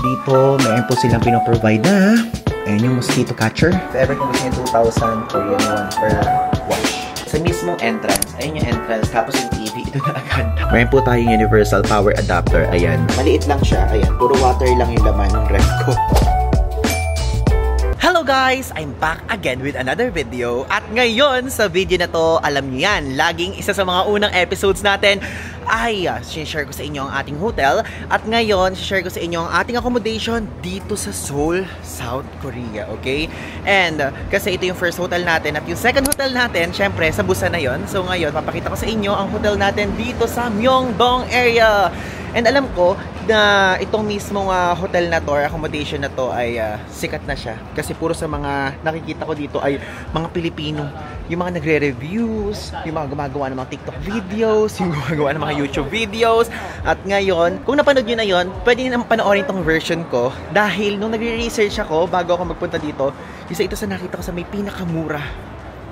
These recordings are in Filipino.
dito, mayroon po silang pinoprovide na. Ayan yung mosquito catcher. If ever kung gusto nyo 2,000 Korean won per wash. Sa mismong entrance, ayun yung entrance, tapos yung TV, ito na agad. Mayroon po tayong universal power adapter, ayan. Maliit lang siya, ayan. Puro water lang yung laman ng ref ko. Hello guys! I'm back again with another video. At ngayon, sa video na to, alam niyo yan, laging isa sa mga unang episodes natin ay share ko sa inyo ang ating hotel. At ngayon, share ko sa inyo ang ating accommodation dito sa Seoul, South Korea. Okay? And kasi ito yung first hotel natin. At yung second hotel natin, syempre, sa Busan na yon. So ngayon, papakita ko sa inyo ang hotel natin dito sa Myeongdong area. And alam ko na itong mismong hotel na to or accommodation na to ay sikat na siya. Kasi puro sa mga nakikita ko dito ay mga Pilipino. Yung mga nagre-reviews, yung mga gumagawa ng mga TikTok videos, yung gumagawa ng mga YouTube videos. At ngayon, kung napanood nyo na yon, pwede nyo naman panoorin itong version ko. Dahil nung nagre-research ako bago ako magpunta dito, isa ito sa nakita ko sa may pinakamura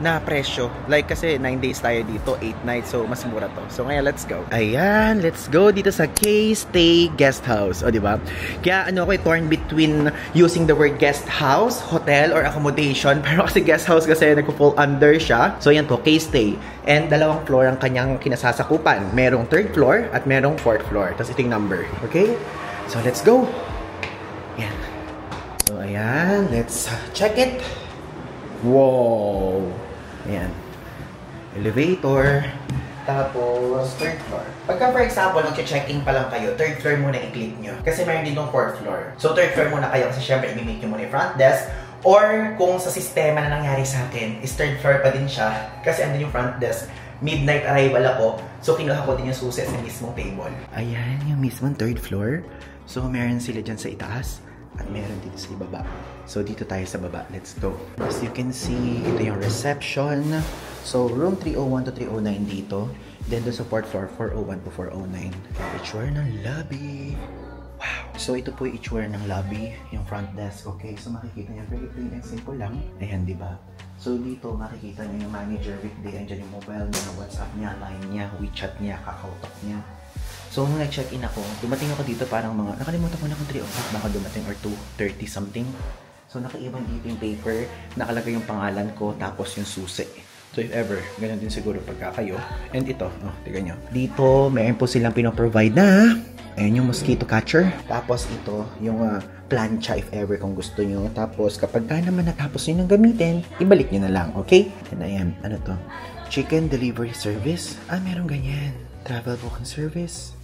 na presyo. Like kasi 9 days tayo dito, 8 nights, so mas mura to. So ngayon, let's go. Ayan, let's go dito sa K-Stay Guest House. O, diba? Kaya ano ako, torn between using the word guest house, hotel, or accommodation. Pero kasi guest house kasi nagpo-fall under siya. So yan to, K-Stay. And dalawang floor ang kanyang kinasasakupan. Merong 3rd floor at merong 4th floor. Tapos ito yung number. Okay? So let's go. Yan. So ayan, let's check it. Wow! Ayan. Elevator. Tapos, 3rd floor. Pagka, for example, nag-check-in pa lang kayo, 3rd floor muna i-click nyo. Kasi mayroon din yung 4th floor. So, 3rd floor muna kayo kasi syempre i-meet nyo muna yung front desk. Or, kung sa sistema na nangyari sa akin, is 3rd floor pa din siya. Kasi andun yung front desk. Midnight arrival ako. So, kinuha ko din yung susi sa mismong table. Ayan, yung mismong 3rd floor. So, meron sila dyan sa itaas. At meron dito sa ibaba. So, dito tayo sa baba. Let's go. As you can see, ito yung reception. So, room 301 to 309 dito. Then, doon sa 4th floor, 401 to 409. Itsura ng lobby. Wow! So, ito po yung itsura ng lobby. Yung front desk. Okay, so makikita niyo, very plain and simple lang. Ayan, diba? So, dito makikita niyo yung manager weekday. Andiyan yung mobile niya, WhatsApp niya, Line niya, WeChat niya, KakaoTalk niya. So, nung nag-check-in ako, dumating ako dito parang mga, nakalimutan ko na kung 3 o'clock baka dumating or 2:30 something. So, nakaiwan dito yung paper, nakalagay yung pangalan ko, tapos yung susi. So, if ever, ganyan din siguro pagka kayo. And ito, tignan nyo. Dito, mayroon po silang pinoprovide na, ayan yung mosquito catcher. Tapos ito, yung plancha if ever kung gusto nyo. Tapos, kapag naman natapos nyo nang gamitin, ibalik nyo na lang, okay? And ayan, ano to? Chicken delivery service. Meron ganyan. Travel booking service.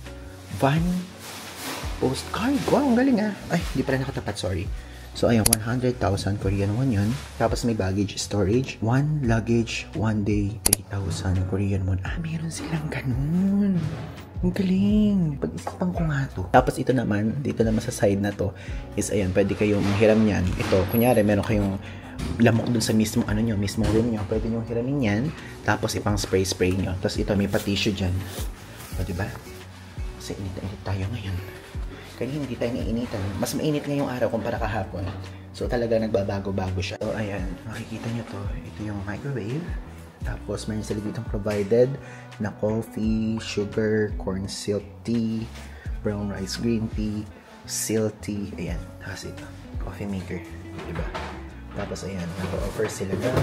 Van. Postcard. Wow, ang galing Ay, di pala nakatapat, sorry. So, ayan, 100,000 Korean won yun. Tapos may baggage storage. 1 luggage, 1 day, 3,000 Korean won. Meron silang ganun. Ang galing. Pag-isipan ko nga to. Tapos ito naman, dito naman sa side na to, is ayan, pwede kayong hiram yan. Ito, kunyari, meron kayong lamok dun sa mismong ano nyo, mismong room nyo. Pwede nyo hiramin yan. Tapos ipang spray nyo. Tapos ito, may pa-tissue dyan. O, diba? Kasi init tayo ngayon. Kanina hindi tayo nainitan. Mas mainit ngayong araw kumpara kahapon. So talaga nagbabago-bago siya. So ayan, makikita nyo to. Ito yung microwave. Tapos meron sila ditong provided na coffee, sugar, corn silk tea, brown rice green tea, silk tea. Ayan, tapos ito, coffee maker. Diba? Tapos ayan, nag-offer sila ng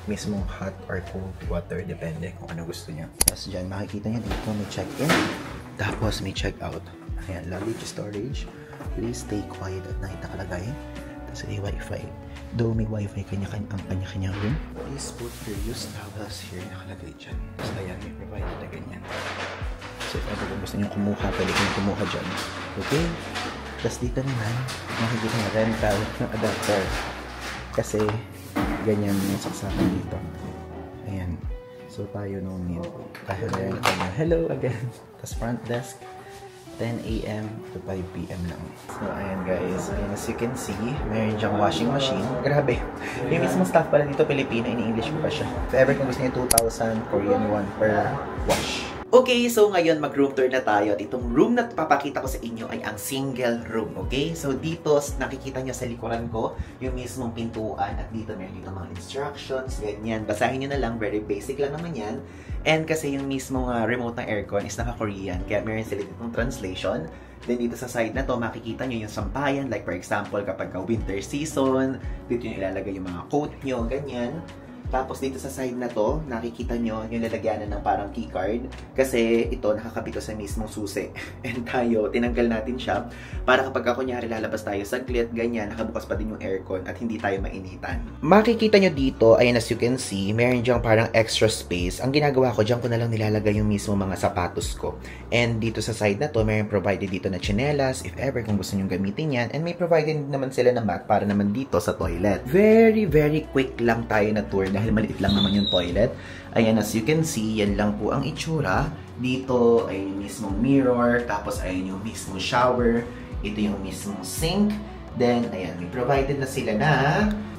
mismong hot or cold water. Depende kung ano gusto nyo. Tapos dyan, makikita nyo dito may check-in. Tapos may check-out. Ayan, luggage storage. Please stay quiet at night nakalagay. Tapos may wifi. Though may wifi ang kanya-kanya room. Please put your used towels here nakalagay dyan. Tapos ayan, may provided na ganyan. So if ever gusto nyo kumuha, pwede kayong kumuha dyan. Okay? Tapos dito naman, makikita nyo rental ng adapter. Kasi ganyan yung saksakan dito. Ayan. So tayo no need. Dahil meron kanya. Hello again. Tapos front desk. 10 AM to 5 PM lang. So, ayan guys. Ayan, as you can see, meron dyang washing machine. Grabe. Yung mismong staff pala dito, Pilipino, in-English ko pa siya. If ever kung gusto niya 2,000 Korean won per wash. Okay, so ngayon mag-room tour na tayo. At itong room na papakita ko sa inyo ay ang single room, okay? So dito, nakikita nyo sa likuran ko, yung mismong pintuan. At dito meron dito mga instructions, ganyan. Basahin nyo na lang, very basic lang naman yan. And kasi yung mismong remote ng aircon is naka-Korean, kaya meron sila ditong translation. Then dito sa side na to, makikita nyo yung sampayan. Like for example, kapag winter season, dito nyo ilalagay yung mga coat nyo, ganyan. Tapos dito sa side na to, nakikita nyo yung lalagyanan ng parang keycard. Kasi ito, nakakabit sa mismong susi. And tayo, tinanggal natin siya para kapag kunyari lalabas tayo saglit, ganyan, nakabukas pa din yung aircon at hindi tayo mainitan. Makikita nyo dito, ayan as you can see, meron dyang parang extra space. Ang ginagawa ko, dyan ko na lang nilalagay yung mismo mga sapatos ko. And dito sa side na to, meron provided dito na tsinelas, if ever kung gusto nyo gamitin yan. And may provided naman sila na mat para naman dito sa toilet. Very, very quick lang tayo na tour dahil maliit lang naman yung toilet. Ayan, as you can see, yan lang po ang itsura. Dito ay yung mismong mirror, tapos ayan yung mismong shower, ito yung mismong sink. Then, ayan, may provided na sila na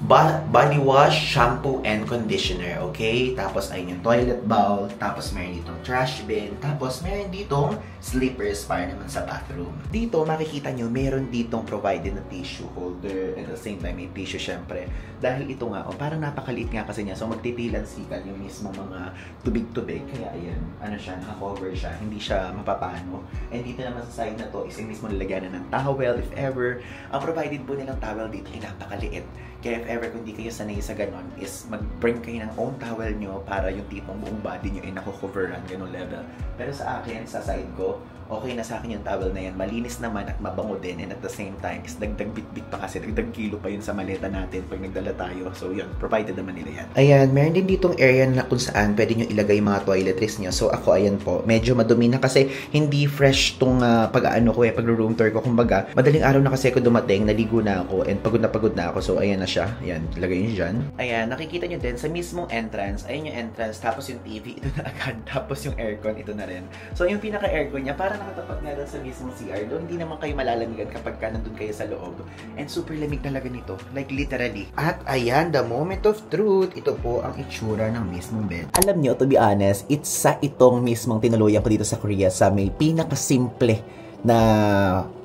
body wash, shampoo, and conditioner, okay? Tapos, ayun yung toilet bowl, tapos meron ditong trash bin, tapos meron ditong slippers para naman sa bathroom. Dito, makikita nyo, meron ditong provided na tissue holder, and at the same time, may tissue syempre. Dahil ito nga, parang napakaliit nga kasi niya, so magtitilan-sikan yung mismo mga tubig-tubig, kaya ayan, ano siya, naka-cover siya, hindi siya mapapano. And dito naman sa side na to, is yung mismo nilagyan ng towel, if ever. Ang provided po nilang towel dito ay napakaliit. Kaya if ever kung di kayo sanay sa ganon, is mag-bring kayo ng own towel nyo para yung tipong buong body nyo ay nakukoveran ganong level. Pero sa akin, sa side ko, okay na sa akin yung towel na yan. Malinis naman at mabango din. And at the same time, is dagdag bit-bit pa kasi. Dagdag kilo pa yun sa maleta natin pag nagdala tayo. So yun, provided naman nila yan. Ayan, meron din ditong area na kung saan pwede nyo ilagay mga toiletries nyo. So ako, ayan po, medyo madumi na kasi hindi fresh tong pag-ano ko pag-room tour ko. Kumbaga, madaling araw na kasi ako dumating, naligo na ako, and pagod na ako. So ayan na siya. Ayan, ilagay nyo dyan. Ayan, nakikita nyo din sa mismong entrance. Ayan yung entrance, tapos yung TV, ito na agad. Tapos yung aircon, ito na rin. So yung pinaka-aircon niya, para nakatapat nga doon sa mismong CR. Doon hindi naman kayo malalamigan kapag ka nandun kayo sa loob. And super lamig talaga nito. Like literally. At ayan, the moment of truth. Ito po ang itsura ng mismong bed. Alam nyo, to be honest, it's sa itong mismong tinuluyan ko dito sa Korea sa may pinakasimple na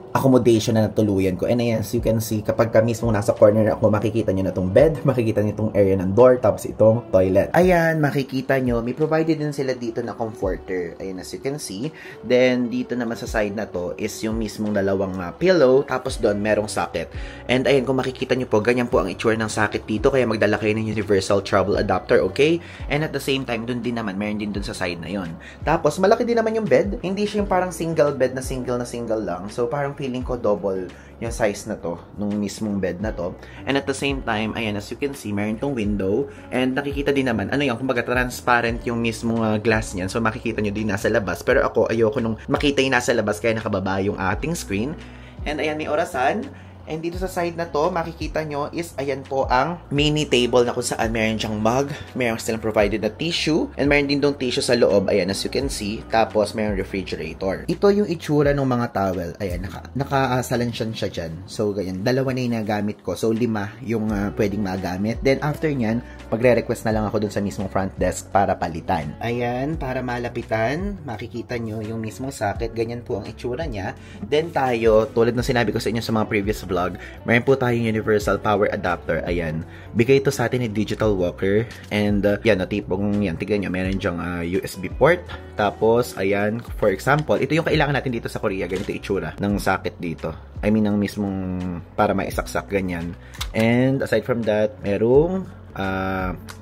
accommodation na natuluyan ko. And ayan, as you can see, kapag ka mismo nasa corner ako, makikita nyo na itong bed, makikita nyo itong area ng door, tapos itong toilet. Ayan, makikita nyo, may provided din sila dito na comforter. Ayan, as you can see. Then, dito naman sa side na to is yung mismong dalawang pillow, tapos doon merong socket. And ayan, kung makikita nyo po, ganyan po ang itsura ng socket dito, kaya magdala kayo ng universal travel adapter, okay? And at the same time, doon din naman, meron din doon sa side na yon. Tapos, malaki din naman yung bed. Hindi siya yung parang single bed na single lang. So, parang feeling ko double yung size na to, nung mismong bed na to. And at the same time, ayan, as you can see, meron tong window. And nakikita din naman, ano yan, kumbaga transparent yung mismong glass niyan. So makikita nyo din nasa labas. Pero ako, ayoko nung makita yung nasa labas, kaya nakababa yung ating screen. And ayan, may orasan. And dito sa side na to, makikita nyo is, ayan po ang mini table na kung saan meron siyang mug, meron silang provided na tissue, and meron din dong tissue sa loob, ayan, as you can see, tapos meron refrigerator. Ito yung itsura ng mga towel, ayan, nakaasalan siya dyan. So, ganyan, dalawa na yung nagamit ko, so 5 yung pwedeng magamit. Then, after nyan, magre-request na lang ako dun sa mismong front desk para palitan. Ayan, para malapitan, makikita nyo yung mismong socket, ganyan po ang itsura niya. Then, tayo, tulad ng sinabi ko sa inyo sa mga previous vlog, meron po tayong universal power adapter. Ayan. Bigay ito sa atin ni Digital Walker. And, yan, tipong yan. Tignan nyo, meron dyang USB port. Tapos, ayan, for example, ito yung kailangan natin dito sa Korea. Ganito itsura ng socket dito. I mean, ng mismong para maisaksak, ganyan. And, aside from that, merong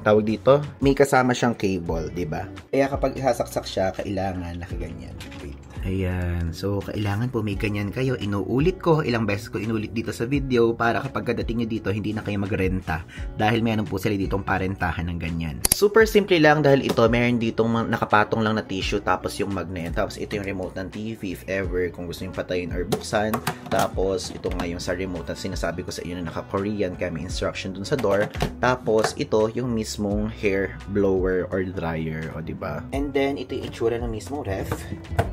tawag dito, may kasama siyang cable, diba? Kaya kapag isasaksak siya, kailangan nakaganyan. Wait. Ayan. So, kailangan po may ganyan kayo. Inuulit ko. Ilang beses ko inulit dito sa video para kapag dating nyo dito, hindi na kayo magrenta. Dahil meron po sila ditong parentahan ng ganyan. Super simple lang dahil ito, meron ditong nakapatong lang na tissue tapos yung magnet. Tapos ito yung remote ng TV if ever kung gusto nyo patayin or buksan. Tapos ito nga yung sa remote na sinasabi ko sa inyo na naka-Korean kaya may instruction dun sa door. Tapos ito yung mismong hair blower or dryer. O diba? And then ito yung itsura ng mismong ref.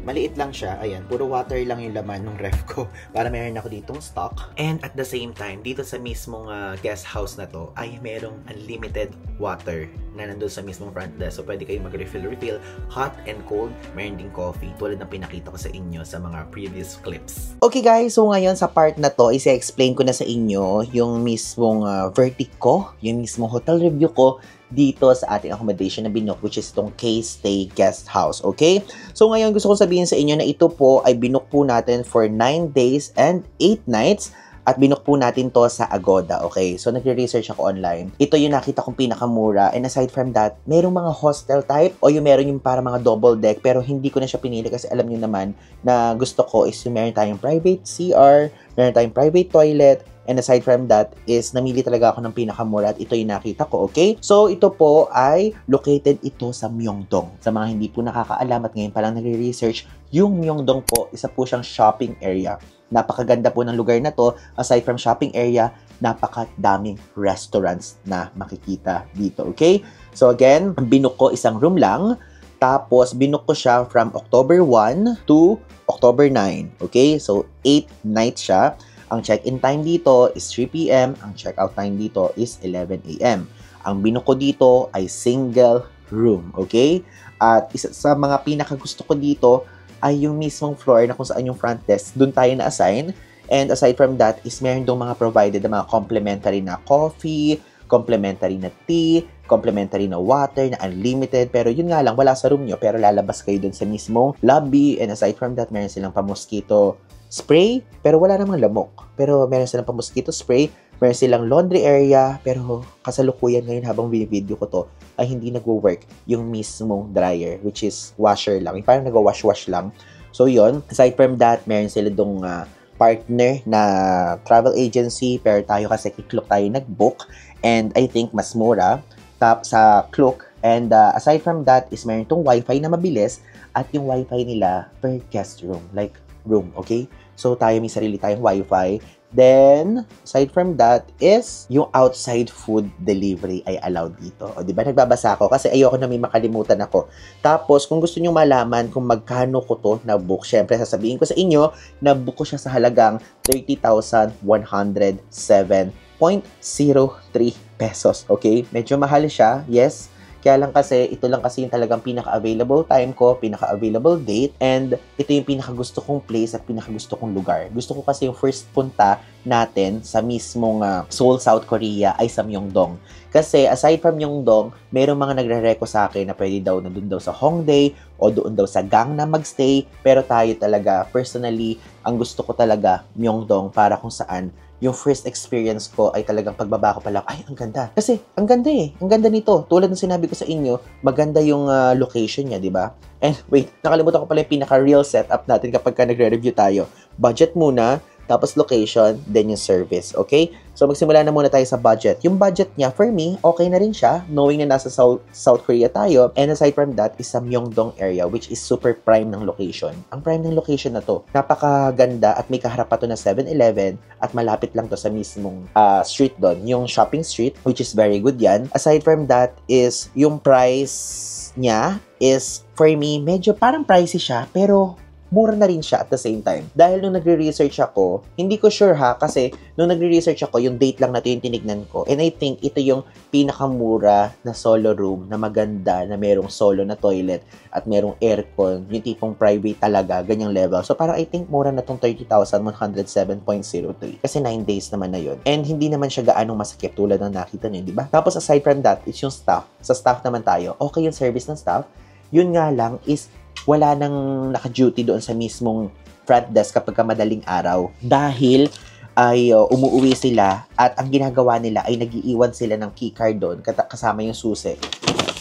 Maliit lang siya. Ayan, puro water lang yung laman ng ref ko para meron ako ditong stock. And at the same time, dito sa mismong guest house na to, ay merong unlimited water na nandun sa mismong front desk. So, pwede kayong mag-refill, hot and cold. Meron din coffee, tulad ng pinakita ko sa inyo sa mga previous clips. Okay guys, so ngayon sa part na to, isa-explain ko na sa inyo yung mismong verdict ko, yung mismong hotel review ko dito sa ating accommodation na binook, which is itong K-Stay Guest House, okay? So ngayon gusto kong sabihin sa inyo na ito po ay binook po natin for 9 days and 8 nights. At binook po natin to sa Agoda, okay? So, nagre-research ako online. Ito yung nakita kong pinakamura. And aside from that, merong mga hostel type o yung meron yung para mga double deck. Pero hindi ko na siya pinili kasi alam nyo naman na gusto ko is yung meron tayong private CR, meron tayong private toilet, and aside from that is namili talaga ako ng pinakamura at ito yung nakita ko, okay? So, ito po ay located ito sa Myeongdong. Sa mga hindi po nakakaalam at ngayon palang nagre-research, yung Myeongdong po, isa po siyang shopping area. Napakaganda po ng lugar na to. Aside from shopping area, napakadaming restaurants na makikita dito, okay? So again, binook ko isang room lang. Tapos, binook ko siya from October 1 to October 9, okay? So, 8 nights siya. Ang check-in time dito is 3 p.m. Ang check-out time dito is 11 a.m. Ang binook ko dito ay single room, okay? At isa sa mga pinakagusto ko dito ay yung mismong floor na kung saan yung front desk, dun tayo na-assign. And aside from that, is meron doon mga provided na mga complimentary na coffee, complimentary na tea, complimentary na water, na unlimited. Pero yun nga lang, wala sa room nyo, pero lalabas kayo dun sa mismong lobby. And aside from that, meron silang pa-mosquito spray, pero wala namang lamok. Pero meron silang pa-mosquito spray, meron silang laundry area, pero kasalukuyan ngayon habang binibideo ko to, ay hindi nagwo-work yung mismong dryer, which is washer lang. Yung parang nag-wash-wash lang. So, yun. Aside from that, meron sila dong partner na travel agency, pero tayo kasi kay-Klook tayo nag-book. And I think mas mura sa Klook. And aside from that, is meron tong wifi na mabilis at yung wifi nila per guest room. Like, room, okay? So, tayo may sarili tayong wifi. Then, aside from that is yung outside food delivery ay allowed dito. O, di ba? Nagbabasa ako kasi ayoko na may makalimutan ako. Tapos, kung gusto nyo malaman kung magkano ko to na-book, syempre, sasabihin ko sa inyo, na-book ko siya sa halagang 30,107.03 pesos. Okay? Medyo mahal siya, yes. Kaya lang kasi, ito lang kasi yung talagang pinaka-available time ko, pinaka-available date, and ito yung pinaka-gusto kong place at pinaka-gusto kong lugar. Gusto ko kasi yung first punta natin sa mismong Seoul, South Korea ay sa Myeongdong. Kasi aside from Myeongdong, mayroong mga nagre-reco sa akin na pwede daw na doon daw sa Hongdae o doon daw sa Gangnam magstay. Pero tayo talaga, personally, ang gusto ko talaga Myeongdong para kung saan yung first experience ko ay talagang pagbaba ko pa lang, ay, ang ganda. Kasi, ang ganda eh. Ang ganda nito. Tulad ng sinabi ko sa inyo, maganda yung location niya, di ba? And wait, nakalimutan ko pala yung pinaka-real setup natin kapag ka nagre-review tayo. Budget muna, tapos location, then yung service, okay? So, magsimula na muna tayo sa budget. Yung budget niya, for me, okay na rin siya, knowing na nasa South Korea tayo. And aside from that, is sa Myeongdong area, which is super prime ng location. Ang prime ng location na to, napakaganda at may kaharap pa to na 7-Eleven at malapit lang to sa mismong street doon, yung shopping street, which is very good yan. Aside from that, is yung price niya is, for me, medyo parang pricey siya, pero mura na rin siya at the same time. Dahil nung nagre-research ako, hindi ko sure ha, kasi nung nagre-research ako, yung date lang natin yung tinignan ko. And I think ito yung pinakamura na solo room na maganda, na merong solo na toilet at merong aircon, yung tipong private talaga, ganyang level. So parang I think mura na tong 30,107.03 kasi 9 days naman na yun. And hindi naman siya gaanong masakit tulad ng nakita nyo, di ba? Tapos aside from that, it's yung staff. Sa staff naman tayo, okay yung service ng staff. Yun nga lang is wala nang naka-duty doon sa mismong front desk kapag madaling araw. Dahil ay umuwi sila at ang ginagawa nila ay nag-iiwan sila ng keycard doon kasama yung susi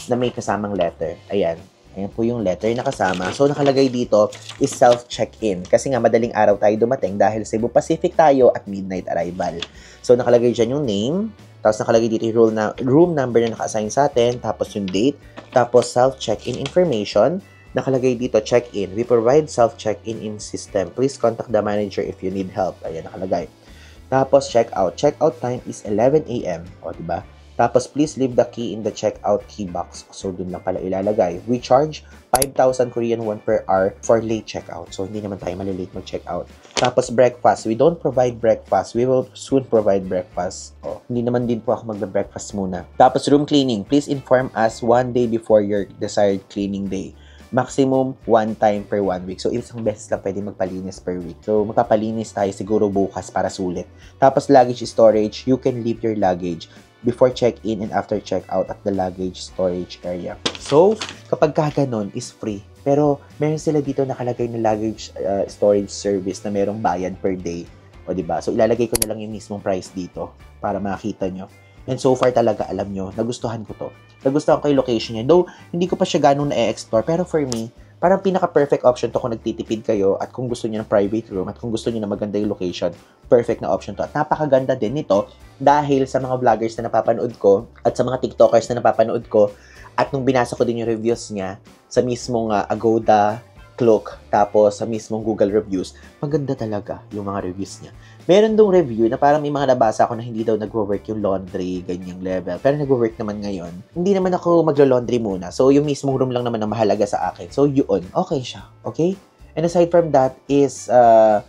na may kasamang letter. Ayan. Ayan po yung letter na kasama. So, nakalagay dito is self-check-in. Kasi nga, madaling araw tayo dumating dahil Cebu Pacific tayo at midnight arrival. So, nakalagay dyan yung name. Tapos, nakalagay dito yung room number na naka-assign sa atin. Tapos, yung date. Tapos, self-check-in information. Nakalagay dito, check-in. We provide self-check-in in system. Please contact the manager if you need help. Ayan, nakalagay. Tapos, check-out. Check-out time is 11 a.m. O, diba? Tapos, please leave the key in the check-out key box. So, dun lang pala ilalagay. We charge 5,000 Korean won per hour for late check-out. So, hindi naman tayo malilate mag-check-out. Tapos, breakfast. We don't provide breakfast. We will soon provide breakfast. O, hindi naman din po ako magbe-breakfast muna. Tapos, room cleaning. Please inform us 1 day before your desired cleaning day. Maximum 1 time per 1 week. So, isang beses lang pwede magpalinis per week. So, magpapalinis tayo siguro bukas para sulit. Tapos, luggage storage. You can leave your luggage before check-in and after check-out at the luggage storage area. So, kapag ganun is free. Pero, meron sila dito nakalagay na luggage storage service na merong bayad per day. O, diba? So, ilalagay ko na lang yung mismong price dito para makita nyo. And so far talaga, alam nyo, nagustuhan ko to. Nagustuhan ko yung location niya. Though, hindi ko pa siya ganun na-explore. Pero for me, parang pinaka-perfect option to kung nagtitipid kayo at kung gusto niyo ng private room at kung gusto niyo na maganda yung location, perfect na option to. At napakaganda din nito dahil sa mga vloggers na napapanood ko at sa mga TikTokers na napapanood ko at nung binasa ko din yung reviews niya sa mismong Agoda, Klook, tapos sa mismong Google Reviews, maganda talaga yung mga reviews niya. Meron dong review na parang may mga nabasa ako na hindi daw nagwo-work yung laundry, ganyang level. Pero nagwo-work naman ngayon. Hindi naman ako maglo-laundry muna. So, yung mismong room lang naman ang mahalaga sa akin. So, yun. Okay siya. Okay? And aside from that is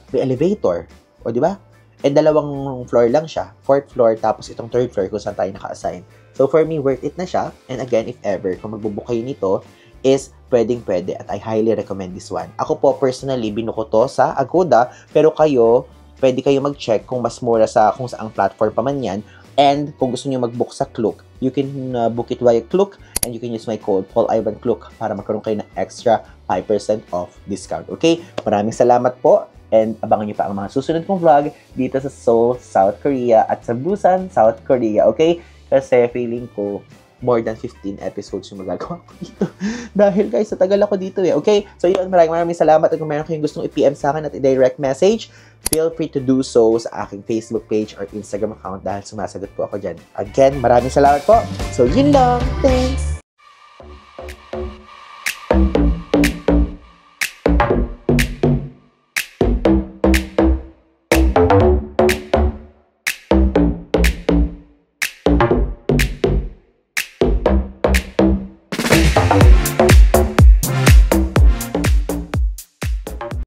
may elevator. O, di ba? And dalawang floor lang siya. 4th floor, tapos itong 3rd floor kung saan tayo naka-assign. So, for me, worth it na siya. And again, if ever, kung magbubook kayo nito, is pwedeng-pwede at I highly recommend this one. Ako po, personally, binuko to sa Agoda, pero kayo, pwede kayo mag-check kung mas mura sa kung saang platform pa man yan. And kung gusto niyo mag-book sa Klook, you can book it via Klook and you can use my code PaulIvanKlook para magkaroon kayo ng extra 5% off discount. Okay? Maraming salamat po and abangan niyo pa ang mga susunod kong vlog dito sa Seoul, South Korea at sa Busan, South Korea. Okay? Kasi feeling ko more than 15 episodes yung magagawa ko dito. Dahil guys, sa tagal ako dito eh. Okay? So yun, maraming salamat. At kung meron kayong gustong i-PM sa akin at i-direct message, feel free to do so sa aking Facebook page or Instagram account dahil sumasagot po ako dyan. Again, maraming salamat po. So yun lang. Thanks!